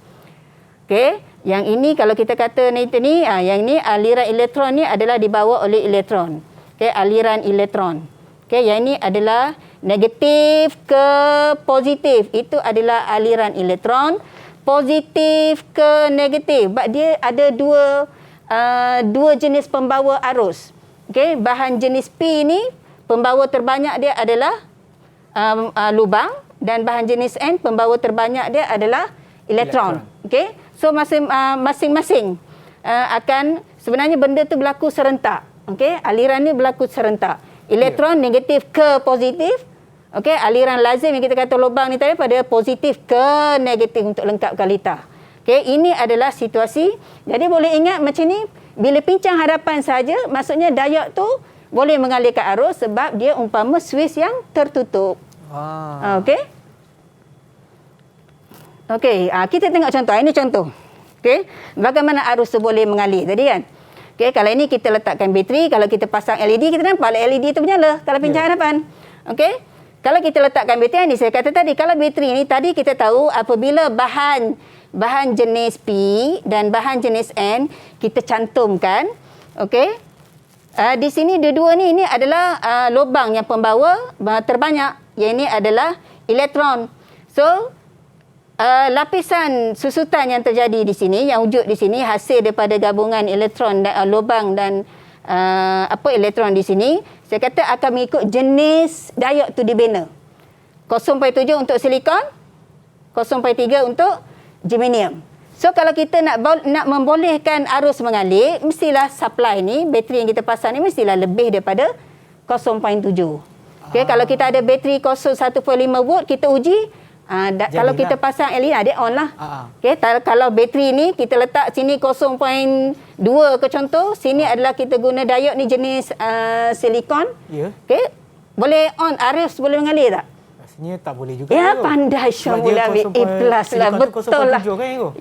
Speaker 3: Okey, yang ini kalau kita kata yang ni aliran elektron ni adalah dibawa oleh elektron. Okey, aliran elektron. Okey, yang ini adalah negatif ke positif. Itu adalah aliran elektron. Positif ke negatif. Sebab dia ada dua jenis pembawa arus. Okey, bahan jenis P ni pembawa terbanyak dia adalah lubang, dan bahan jenis N pembawa terbanyak dia adalah elektron. Okey, so masing-masing akan sebenarnya benda tu berlaku serentak. Okey, aliran ni berlaku serentak. Elektron negatif ke positif. Okey, aliran lazim yang kita kata lubang ni tadi pada positif ke negatif untuk lengkapkan litar. Okey, ini adalah situasi. Jadi boleh ingat macam ni, bila pincang hadapan saja, maksudnya diod tu boleh mengalirkan arus sebab dia umpama switch yang tertutup. Okey. Okey, kita tengok contoh. Ini contoh. Okey, bagaimana arus tu boleh mengalir tadi, kan? Okey, kalau ini kita letakkan bateri, kalau kita pasang LED, kita nampak LED tu menyala kalau pincang hadapan. Okey. Kalau kita letakkan bateri ni, saya kata tadi, kalau bateri ni tadi kita tahu apabila bahan jenis P dan bahan jenis N kita cantumkan, okey. Di sini dua-dua ni, ini adalah lubang yang pembawa terbanyak. Yang ini adalah elektron. So, lapisan susutan yang terjadi di sini, yang wujud di sini hasil daripada gabungan elektron dan lubang dan elektron di sini, saya kata akan mengikut jenis diode tu dibina. 0.7 untuk silikon, 0.3 untuk germanium. So kalau kita nak membolehkan arus mengalir, mestilah supply ni, bateri yang kita pasang ni mestilah lebih daripada 0.7. Okay, kalau kita ada bateri 1.5 volt, kita uji, kalau kita pasang LED, dia on lah. Okay, kalau bateri ni kita letak sini 0.2 ke contoh, sini adalah kita guna diode ni jenis silikon. Okay, boleh on, arus boleh mengalir tak?
Speaker 2: Rasanya tak boleh juga.
Speaker 3: Ya, pandai Syam boleh ambil A+ lah. Betul lah.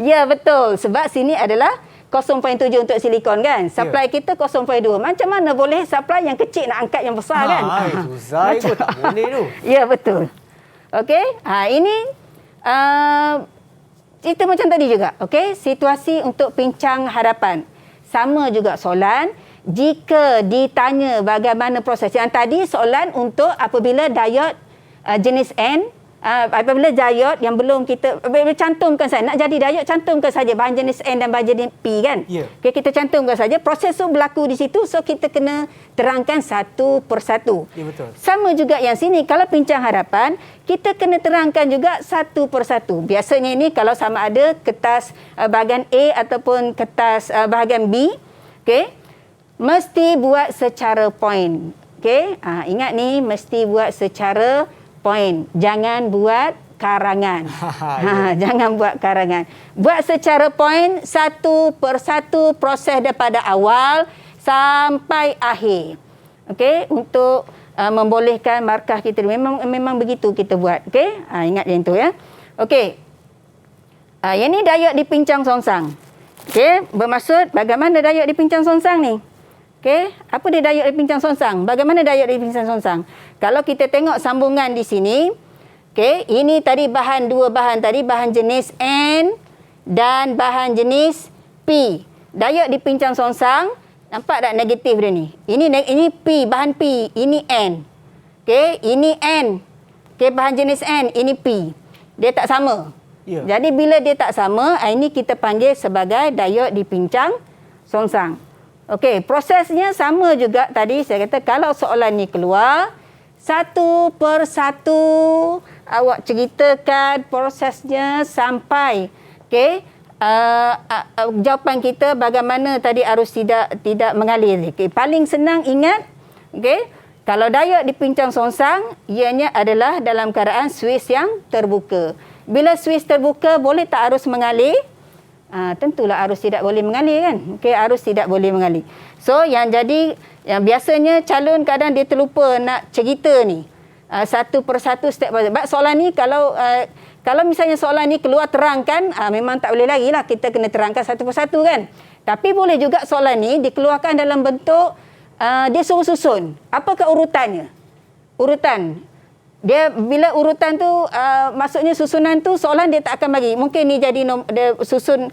Speaker 3: Ya, betul. Sebab sini adalah 0.7 untuk silikon kan. Supply kita 0.2. Macam mana boleh supply yang kecil nak angkat yang besar kan?
Speaker 2: Susah itu, tak boleh tu.
Speaker 3: Ya, betul. Okey, ini cerita macam tadi juga. Okey, situasi untuk pincang harapan. Sama juga soalan. Jika ditanya bagaimana proses. Yang tadi soalan untuk apabila diode jenis N, apabila diode yang belum kita cantumkan saja. Nak jadi diode, cantumkan saja bahan jenis N dan bahan jenis P kan. Okay, kita cantumkan saja. Proses tu berlaku di situ. So, kita kena terangkan satu persatu.
Speaker 2: Ya, betul.
Speaker 3: Sama juga yang sini. Kalau pincang harapan, kita kena terangkan juga satu persatu. Biasanya ini kalau sama ada kertas bahagian A ataupun kertas bahagian B, okay, mesti buat secara point. Okay, ingat ni, mesti buat secara point. Jangan buat karangan. Jangan buat karangan. Buat secara point, satu persatu proses daripada awal sampai akhir. Okey, untuk membolehkan markah kita. Memang begitu kita buat. Okey, ingat yang tu ya. Okey. Yang ni diode dipincang songsang. Okey, bermaksud bagaimana diode dipincang songsang ni? Okey, apa dia diode dipincang songsang? Bagaimana diode dipincang songsang? Kalau kita tengok sambungan di sini, okey, ini tadi dua bahan tadi, bahan jenis N dan bahan jenis P. Diode dipincang songsang, nampak tak negatif dia ni? Ini P, bahan P, ini N. Okey, ini N. Okey, bahan jenis N, ini P. Dia tak sama. Jadi bila dia tak sama, ini kita panggil sebagai diode dipincang songsang. Okey, prosesnya sama juga tadi saya kata kalau soalan ni keluar, satu persatu awak ceritakan prosesnya sampai okey, jawapan kita bagaimana tadi arus tidak mengalir. Okey, paling senang ingat, okey, kalau diode dipincang songsang, ianya adalah dalam keadaan suis yang terbuka. Bila suis terbuka, boleh tak arus mengalir? Tentulah arus tidak boleh mengalir kan. Okey, arus tidak boleh mengalir. So yang biasanya calon kadang dia terlupa nak cerita ni. Satu persatu step by step. Soalan ni kalau misalnya soalan ni keluar terangkan, memang tak boleh lagi lah, kita kena terangkan satu persatu kan. Tapi boleh juga soalan ni dikeluarkan dalam bentuk dia suruh susun. Apakah urutannya? Urutan. Dia bila urutan tu maksudnya susunan tu soalan dia tak akan bagi. Mungkin ni jadi dia susun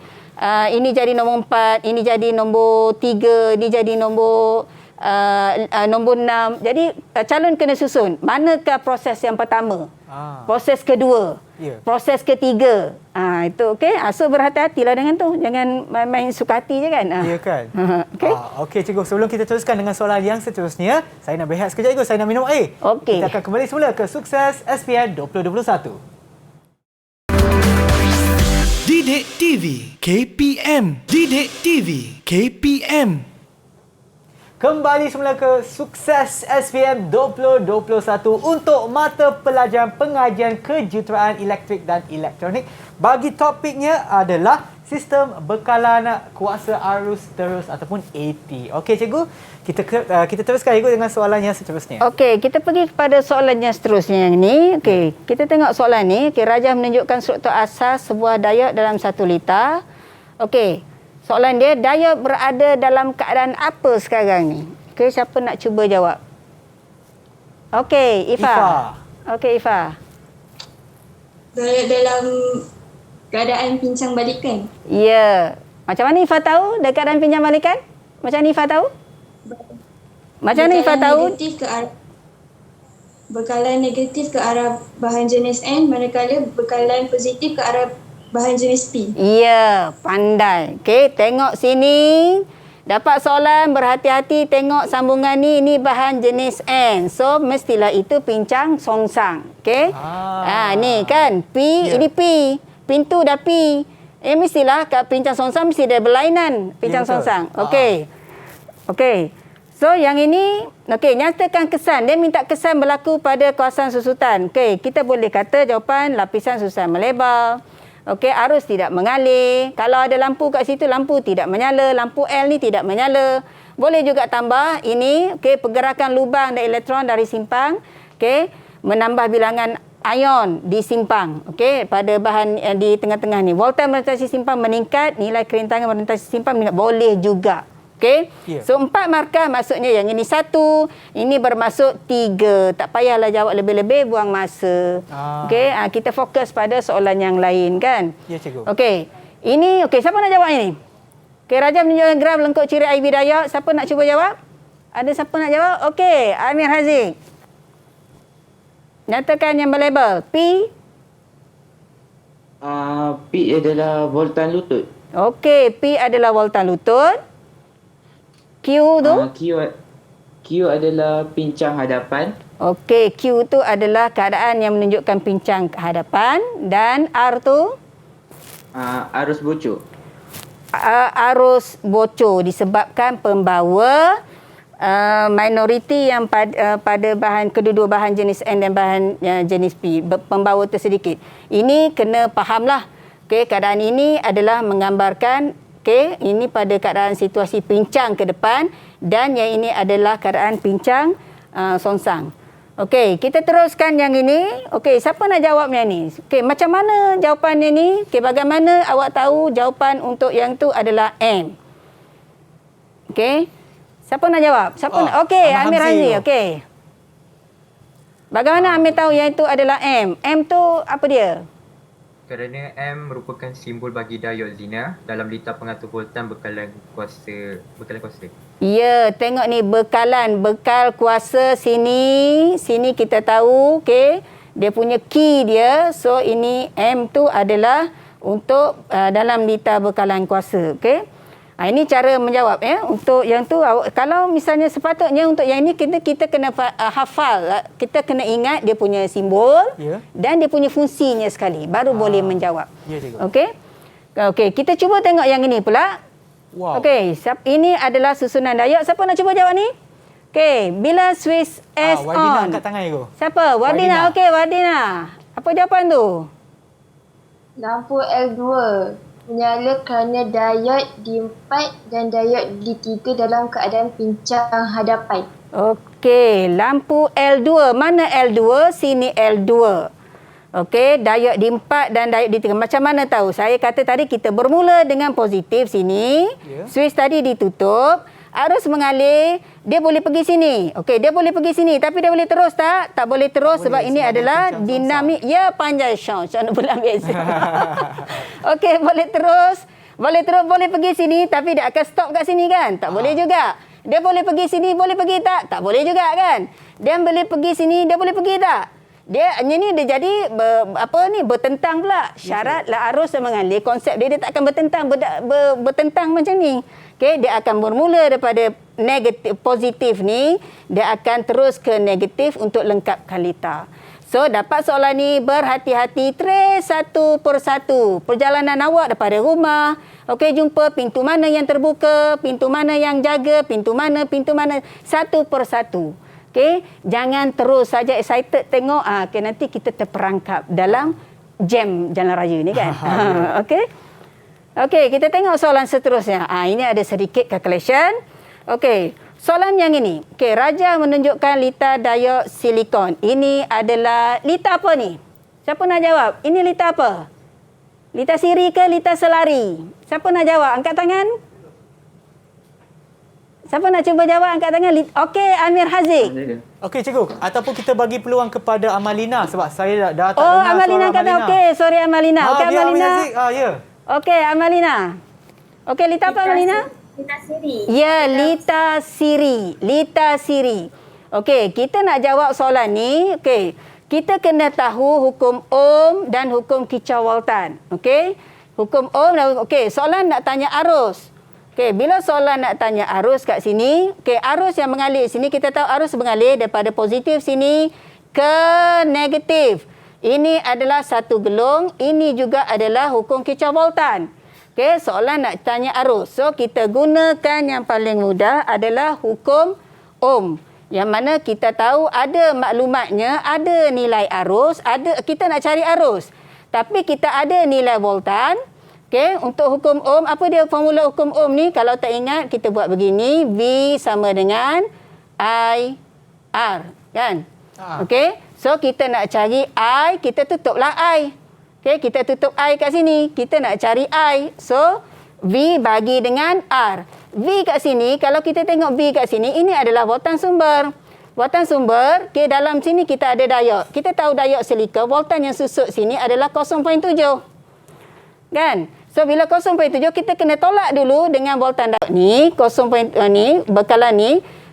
Speaker 3: ini jadi nombor 4, ini jadi nombor 3, ini jadi nombor 6. Jadi calon kena susun. Manakah proses yang pertama? Proses kedua. Proses ketiga. Itu okey. So berhati-hatilah dengan tu. Jangan main suka hati je kan.
Speaker 2: Ya kan?
Speaker 3: Okey.
Speaker 2: Okey cikgu, sebelum kita teruskan dengan soalan yang seterusnya, saya nak berehat sekejap cikgu. Saya nak minum air.
Speaker 3: Okey.
Speaker 2: Kita akan kembali semula ke Sukses SPM 2021.
Speaker 1: Didik TV KPM. Didik TV KPM.
Speaker 2: Kembali semula ke Sukses SPM 2021 untuk mata pelajaran pengajian kejuruteraan elektrik dan elektronik. Bagi topiknya adalah sistem bekalan kuasa arus terus ataupun AT. Okey cikgu, kita teruskan cikgu dengan soalan yang seterusnya.
Speaker 3: Okey, kita pergi kepada soalan yang seterusnya yang ni. Okey, kita tengok soalan ni. Okey, Rajah menunjukkan struktur asas sebuah diode dalam 1 liter. Okey. Soalan dia, diode berada dalam keadaan apa sekarang ni? Okey, siapa nak cuba jawab? Okey, Ifa. Okey, Ifa.
Speaker 7: Diode dalam keadaan pincang balikan.
Speaker 3: Ya. Macam mana Ifa tahu dalam keadaan pincang balikan? Macam mana Ifa tahu? Macam mana Ifa tahu?
Speaker 7: Negatif ke arah
Speaker 11: bekalan negatif ke arah bahan jenis N, manakala bekalan positif ke arah bahan jenis P.
Speaker 3: Ya, pandai. Okey, tengok sini. Dapat soalan, berhati-hati tengok sambungan ni. Ini bahan jenis N. So, mestilah itu pincang songsang. Okey? Ni kan. P, ini P. Pintu dah P. Mestilah kat pincang songsang mesti ada berlainan. Pincang songsang. Okey. Okey. So, yang ini, okey, nyatakan kesan. Dia minta kesan berlaku pada kawasan susutan. Okey, kita boleh kata jawapan lapisan susutan melebar. Okey, arus tidak mengalir. Kalau ada lampu kat situ, lampu tidak menyala. Lampu L ni tidak menyala. Boleh juga tambah ini, okey, pergerakan lubang dan elektron dari simpang, okey, menambah bilangan ion di simpang, okey, pada bahan di tengah-tengah ni. Voltan berorientasi simpang meningkat, nilai kerintangan berorientasi simpang meningkat. Boleh juga. Okey. Yeah. So 4 markah maksudnya yang ini 1, ini bermaksud 3. Tak payahlah jawab lebih-lebih, buang masa. Okey, kita fokus pada soalan yang lain kan.
Speaker 2: Ya, cikgu.
Speaker 3: Okey. Ini okey, siapa nak jawab ini? Okey, Raja menunjukkan graf lengkuk ciri air bidaya. Siapa nak cuba jawab? Ada siapa nak jawab? Okey, Amir Haziq. Nyatakan yang berlabel P.
Speaker 9: P adalah voltan lutut.
Speaker 3: Okey, P adalah voltan lutut. Q tu?
Speaker 9: Q adalah pincang hadapan.
Speaker 3: Okey, Q tu adalah keadaan yang menunjukkan pincang hadapan. Dan R tu?
Speaker 9: Arus bocor.
Speaker 3: Arus bocor disebabkan pembawa minoriti yang pada bahan kedua-dua bahan jenis N dan bahan jenis P. Pembawa tersedikit. Ini kena fahamlah. Okey, keadaan ini adalah menggambarkan okey, ini pada keadaan situasi pincang ke depan dan yang ini adalah keadaan pincang songsang. Okey, kita teruskan yang ini. Okey, siapa nak jawabnya ni? Okey, macam mana jawapannya ni? Okey, bagaimana awak tahu jawapan untuk yang tu adalah M? Okey. Siapa nak jawab? Siapa nak? Okey, Amir Hamzi. Okey. Bagaimana Amir tahu yang itu adalah M? M tu apa dia?
Speaker 10: Kerana M merupakan simbol bagi diod linear dalam lita pengatur voltan bekalan kuasa.
Speaker 3: Ya, tengok ni bekal kuasa sini. Sini kita tahu, okey. Dia punya key dia. So ini M tu adalah untuk dalam lita bekalan kuasa, okey. Ini cara menjawab ya. Untuk yang tu kalau misalnya sepatutnya untuk yang ini kita kena hafal, kita kena ingat dia punya simbol dan dia punya fungsinya sekali baru boleh menjawab. Ya, cikgu. Okey. Okey, kita cuba tengok yang ini pula. Wow. Okey, ini adalah susunan diod. Siapa nak cuba jawab ni? Okey, bila switch S on.
Speaker 2: Wardina angkat tangan aku.
Speaker 3: Siapa? Wardina. Okey, Wardina. Apa jawapan tu?
Speaker 11: Lampu L2 menyala kerana diod D4 dan diod D3 dalam keadaan pincang hadapan.
Speaker 3: Okey, lampu L2. Mana L2? Sini L2. Okey, diod D4 dan diod D3. Macam mana tahu? Saya kata tadi kita bermula dengan positif sini. Switch tadi ditutup. Arus mengalir, dia boleh pergi sini. Okey, dia boleh pergi sini. Tapi dia boleh terus tak? Tak boleh terus sebab ini adalah dinamik. Ya, panjang Sean. Sean bulan biasa. Okey, boleh terus. Boleh pergi sini tapi dia akan stop kat sini kan? Tak boleh juga. Dia boleh pergi sini, boleh pergi tak? Tak boleh juga kan? Dia boleh pergi sini, dia boleh pergi tak? Dia ni dia jadi bertentang pula. Syaratlah arus mengalir. Konsep dia tak akan bertentang macam ni. Okey, dia akan bermula daripada negatif positif ni, dia akan terus ke negatif untuk lengkapkan lita. So, dapat soalan ni, berhati-hati, trace satu persatu. Perjalanan awak daripada rumah, okey, jumpa pintu mana yang terbuka, pintu mana yang jaga, pintu mana, satu persatu. Okey, jangan terus saja excited tengok, okey, nanti kita terperangkap dalam jam jalan raya ni kan. Okey. Okey, kita tengok soalan seterusnya. Ini ada sedikit calculation. Okey, soalan yang ini. Okey, Raja menunjukkan lita diod silikon. Ini adalah lita apa ni? Siapa nak jawab? Ini lita apa? Lita siri ke lita selari? Siapa nak jawab? Angkat tangan. Siapa nak cuba jawab? Angkat tangan. Okey, Amir Haziq.
Speaker 2: Okey, cikgu. Ataupun kita bagi peluang kepada Amalina sebab saya dah tak dengar
Speaker 3: Amalina
Speaker 2: suara Amalina.
Speaker 3: kata okey. Sorry, Amalina. Okey, Amalina.
Speaker 2: Ya.
Speaker 3: Okey, Amalina. Okey, lita apa, Amalina?
Speaker 7: Lita siri.
Speaker 3: Ya, lita siri. Lita siri. Okey, kita nak jawab soalan ni. Okey, kita kena tahu hukum Ohm dan hukum kicau voltan. Okey, hukum Ohm dan soalan nak tanya arus. Okey, bila soalan nak tanya arus kat sini, arus yang mengalir sini, kita tahu arus mengalir daripada positif sini ke negatif. Ini adalah satu gelung, ini juga adalah hukum kicau voltan. Okey, soalan nak tanya arus. So, kita gunakan yang paling mudah adalah hukum Ohm. Yang mana kita tahu ada maklumatnya, ada nilai arus, kita nak cari arus. Tapi kita ada nilai voltan. Okey, untuk hukum Ohm, apa dia formula hukum Ohm ni? Kalau tak ingat, kita buat begini, V sama dengan I R, kan? Okey, so kita nak cari I, kita tutuplah I. Okey, kita tutup I kat sini, kita nak cari I. So, V bagi dengan R. V kat sini, kalau kita tengok V kat sini, ini adalah voltan sumber. Voltan sumber, dalam sini kita ada diod. Kita tahu diod silika, voltan yang susut sini adalah 0.7. Kan? So, bila 0.7, kita kena tolak dulu dengan voltan diod ni, 0.7 ni, bekalan ni,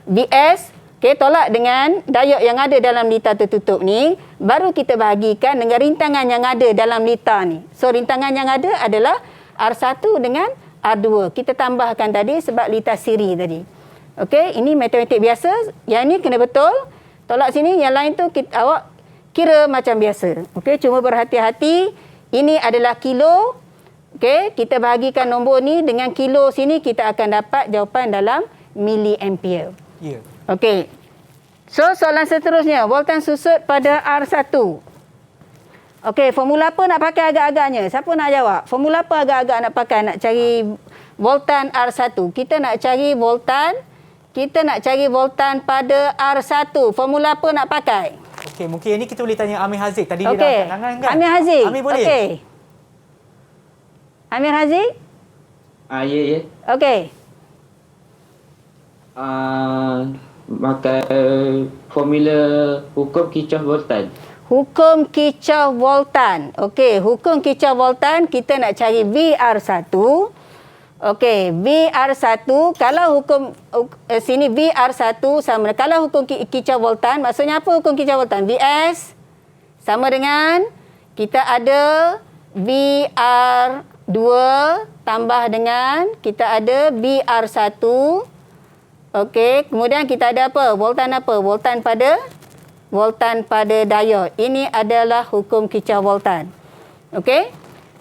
Speaker 3: Vs, tolak dengan diod yang ada dalam litar tertutup ni, baru kita bahagikan dengan rintangan yang ada dalam litar ni. So, rintangan yang ada adalah R1 dengan R2. Kita tambahkan tadi sebab litar siri tadi. Okey, ini matematik biasa. Yang ni kena betul. Tolak sini, yang lain tu awak kira macam biasa. Okey, cuma berhati-hati. Ini adalah kilo. Okey, kita bahagikan nombor ni dengan kilo sini, kita akan dapat jawapan dalam miliampere.
Speaker 2: Ya.
Speaker 3: Okey. So, soalan seterusnya, voltan susut pada R1. Okey, formula apa nak pakai agak-agaknya? Siapa nak jawab? Formula apa agak-agak nak pakai nak cari voltan R1? Kita nak cari voltan pada R1. Formula apa nak pakai?
Speaker 2: Okey, mungkin ini kita boleh tanya Amir Haziq. Tadi dia dah angkat tangan kan?
Speaker 3: Amir Haziq.
Speaker 2: Amir boleh?
Speaker 3: Okey. Amir Haziq?
Speaker 9: Ya.
Speaker 3: Okey.
Speaker 9: Maka formula hukum kicau voltan.
Speaker 3: Hukum kicau voltan. Okey, hukum kicau voltan kita nak cari VR1. Okey, VR1 kalau hukum sini VR1 sama, kalau hukum kicau voltan, maksudnya apa hukum kicau voltan? Vs sama dengan kita ada VR2 tambah dengan kita ada VR1. Okey, kemudian kita ada apa? Voltan apa? Voltan pada diod. Ini adalah hukum kicau voltan. Okey?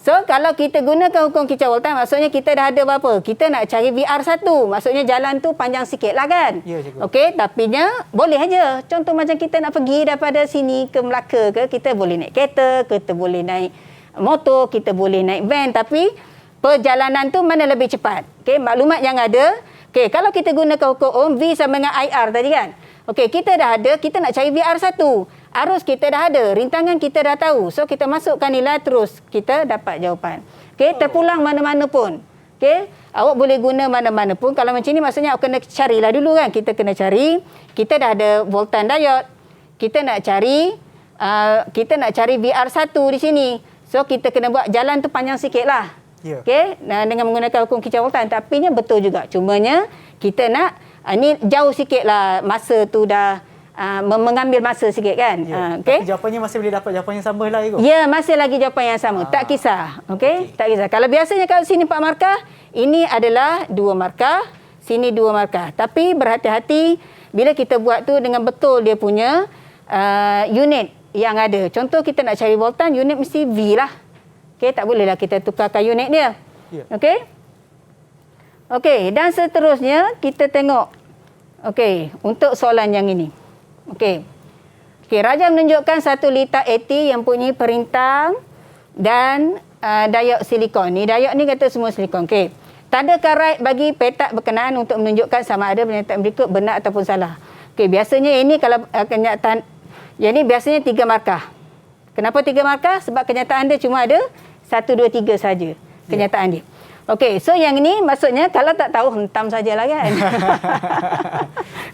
Speaker 3: So, kalau kita gunakan hukum kicau voltan, maksudnya kita dah ada berapa? Kita nak cari VR1. Maksudnya jalan tu panjang sikit lah kan?
Speaker 2: Ya, cikgu.
Speaker 3: Okey, tapinya boleh aja. Contoh macam kita nak pergi daripada sini ke Melaka ke, kita boleh naik kereta, kita boleh naik motor, kita boleh naik van. Tapi, perjalanan tu mana lebih cepat? Okey, maklumat yang ada. Okey, kalau kita gunakan hukum Ohm, V sama dengan IR tadi kan? Okey, kita dah ada, kita nak cari VR1. Arus kita dah ada, rintangan kita dah tahu. So, kita masukkan nilai terus, kita dapat jawapan. Okey, terpulang mana-mana pun. Okey, awak boleh guna mana-mana pun. Kalau macam ni, maksudnya awak kena carilah dulu kan. Kita kena cari, kita dah ada voltan diod. Kita nak cari VR1 di sini. So, kita kena buat jalan tu panjang sikit lah.
Speaker 2: Yeah.
Speaker 3: Okey, dengan menggunakan hukum kicau voltan. Tapinya betul juga. Cumanya, kita nak ini jauh sikit lah masa tu dah mengambil masa sikit kan.
Speaker 2: Ya.
Speaker 3: Okay?
Speaker 2: Tapi jawapannya masih boleh dapat jawapan yang sama lah.
Speaker 3: Ya, masih lagi jawapan yang sama. Tak kisah. Okay? Tak kisah. Kalau biasanya kalau sini 4 markah, ini adalah 2 markah, sini 2 markah. Tapi berhati-hati bila kita buat tu dengan betul dia punya unit yang ada. Contoh kita nak cari voltan, unit mesti V lah. Okay? Tak bolehlah kita tukarkan unit dia.
Speaker 2: Ya.
Speaker 3: Okay? Okey, dan seterusnya kita tengok. Okey, untuk soalan yang ini. Okey. Okey, Raja menunjukkan 1 litar AT yang punya perintang dan diod silikon. Ni diod ni kata semua silikon. Okey. Tanda right bagi petak berkenaan untuk menunjukkan sama ada pernyataan berikut benar ataupun salah. Okey, biasanya ini kalau kenyataan yang ni biasanya 3 markah. Kenapa 3 markah? Sebab kenyataan dia cuma ada 1 2 3 saja kenyataan dia. Okey, so yang ini maksudnya kalau tak tahu hentam sajalah kan.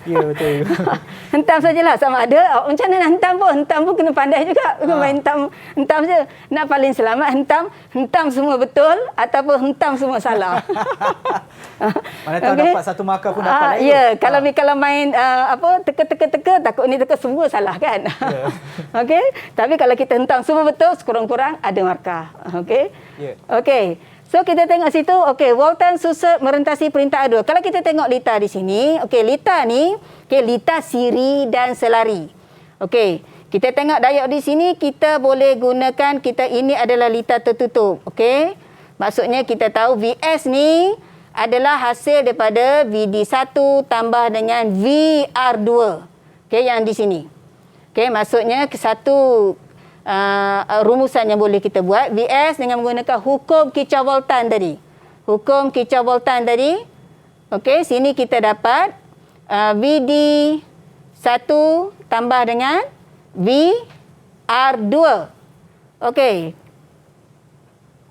Speaker 2: Ya, betul.
Speaker 3: Hentam sajalah, sama ada macam mana hentam pun kena pandai juga. Bukan main hentam je. Nak paling selamat hentam semua betul ataupun hentam semua salah.
Speaker 2: Mana tahu dapat satu markah pun dapat lagi.
Speaker 3: Ya, kalau main teka takut ni teka semua salah kan.
Speaker 2: Yeah.
Speaker 3: Okey, tapi kalau kita hentam semua betul, sekurang-kurang ada markah. Okey.
Speaker 2: Yeah.
Speaker 3: Okey. So kita tengok situ, okey, Voltan susut merentasi perintah A2. Kalau kita tengok lita di sini, okey, lita ni, okey, lita siri dan selari. Okey, kita tengok diod di sini, kita boleh gunakan, ini adalah lita tertutup. Okey, maksudnya kita tahu VS ni adalah hasil daripada VD1 tambah dengan VR2. Okey, yang di sini. Okey, maksudnya satu rumusan yang boleh kita buat VS dengan menggunakan hukum Kirchhoff Voltan tadi. Hukum Kirchhoff Voltan tadi. Okey, sini kita dapat VD1 tambah dengan VR2. Okey.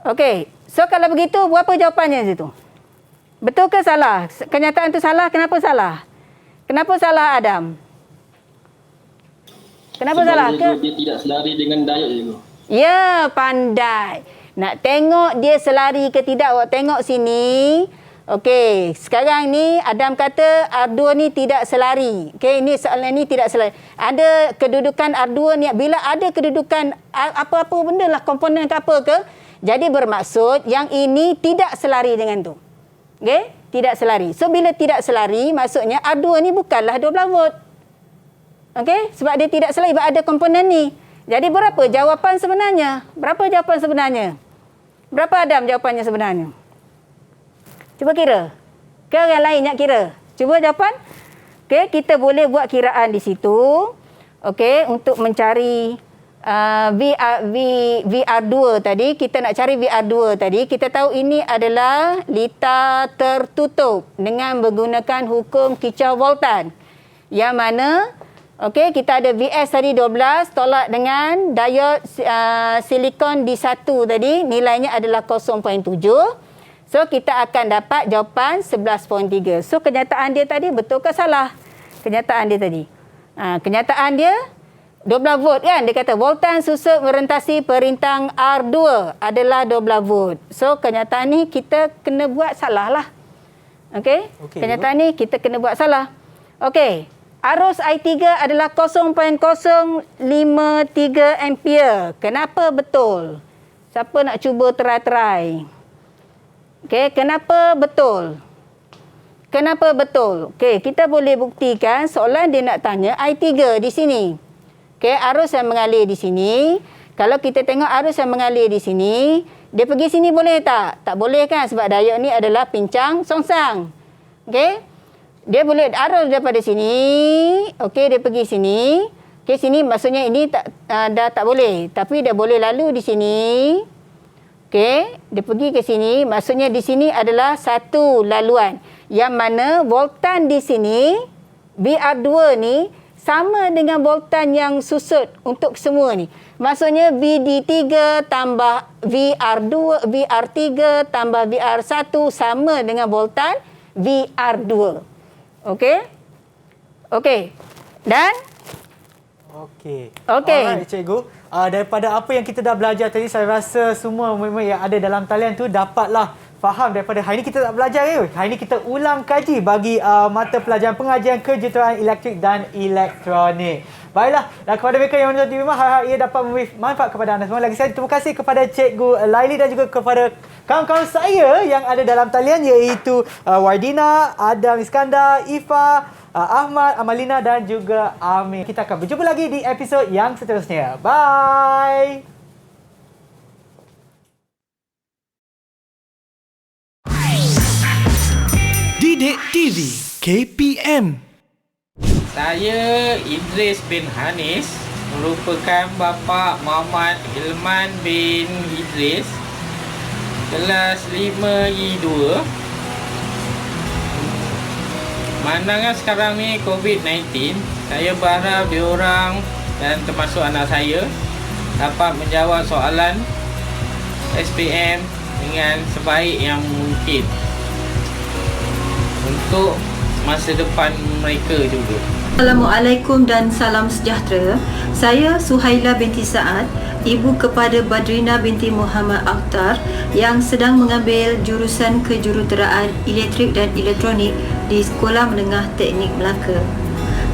Speaker 3: Okey. So kalau begitu berapa jawapannya situ? Betul ke salah? Kenyataan itu salah. Kenapa salah? Kenapa salah, Adam? Kenapa
Speaker 8: sebab
Speaker 3: salah?
Speaker 8: Dia tidak selari dengan diod je.
Speaker 3: Ya, pandai. Nak tengok dia selari ke tidak, awak tengok sini. Okey, sekarang ni Adam kata R2 ni tidak selari. Okey, ini soalan ni tidak selari. Ada kedudukan R2 ni, bila ada kedudukan apa-apa benda lah, komponen ke apa ke, jadi bermaksud yang ini tidak selari dengan tu. Okey, tidak selari. So bila tidak selari, maksudnya R2 ni bukanlah 12 volt. Okey, sebab dia tidak selari, sebab ada komponen ni. Jadi berapa jawapan sebenarnya? Berapa jawapan sebenarnya? Berapa Adam jawapannya sebenarnya? Cuba kira. Ke orang lain nak kira. Cuba jawapan. Okey, kita boleh buat kiraan di situ. Okey, untuk mencari VR2 tadi. Kita nak cari VR2 tadi. Kita tahu ini adalah lita tertutup dengan menggunakan hukum Kirchhoff Voltan. Yang mana okey, kita ada VS tadi 12 tolak dengan diod silikon D1 tadi, nilainya adalah 0.7. So kita akan dapat jawapan 11.3. So kenyataan dia tadi betul ke salah? Kenyataan dia tadi. Kenyataan dia 12 volt kan? Dia kata voltan susut merentasi perintah R2 adalah 12 volt. So kenyataan ni kita kena buat salah lah. Okey? Kenyataan ni kita kena buat salah. Okey. Arus I3 adalah 0.053 ampere. Kenapa betul? Siapa nak cuba try? Okey, kenapa betul? Kenapa betul? Okey, kita boleh buktikan soalan dia nak tanya I3 di sini. Okey, arus yang mengalir di sini. Kalau kita tengok arus yang mengalir di sini, dia pergi sini boleh tak? Tak boleh kan, sebab diod ni adalah pincang songsang. Okey? Dia boleh arus daripada sini. Okey, dia pergi sini. Okey, sini maksudnya ini dah tak boleh. Tapi dia boleh lalu di sini. Okey, dia pergi ke sini. Maksudnya di sini adalah satu laluan. Yang mana voltan di sini, VR2 ni, sama dengan voltan yang susut untuk semua ni. Maksudnya VD3 tambah VR3 tambah VR1 sama dengan voltan VR2. Okey? Okey. Dan?
Speaker 2: Okey.
Speaker 3: Okey.
Speaker 2: Alright, cikgu. Daripada apa yang kita dah belajar tadi, saya rasa semua memang yang ada dalam talian tu dapatlah faham daripada hari ini kita tak belajar ke? Hari ini kita ulang kaji bagi mata pelajaran pengajian kejuruteraan elektrik dan elektronik. Baiklah, dan kepada mereka yang menonton di rumah, harap ia dapat memberi manfaat kepada anda semua. Lagi sekali terima kasih kepada Cikgu Laili dan juga kepada kawan-kawan saya yang ada dalam talian, iaitu Wardina, Adam Iskandar, Ifa, Ahmad, Amalina dan juga Amir. Kita akan berjumpa lagi di episod yang seterusnya. Bye!
Speaker 1: Didik TV KPM.
Speaker 12: Saya Idris bin Hanis, merupakan bapa Muhammad Hilman bin Idris, kelas 5I2. Mandangan sekarang ni COVID-19, saya berharap diorang dan termasuk anak saya dapat menjawab soalan SPM dengan sebaik yang mungkin untuk masa depan mereka juga.
Speaker 13: Assalamualaikum dan salam sejahtera. Saya Suhaila binti Saad, ibu kepada Badrina binti Muhammad Akhtar yang sedang mengambil jurusan kejuruteraan elektrik dan elektronik di Sekolah Menengah Teknik Melaka.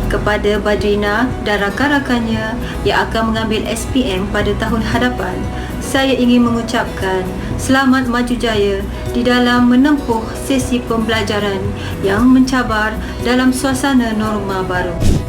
Speaker 13: Kepada Badrina dan rakan-rakannya yang akan mengambil SPM pada tahun hadapan, saya ingin mengucapkan selamat maju jaya di dalam menempuh sesi pembelajaran yang mencabar dalam suasana norma baru.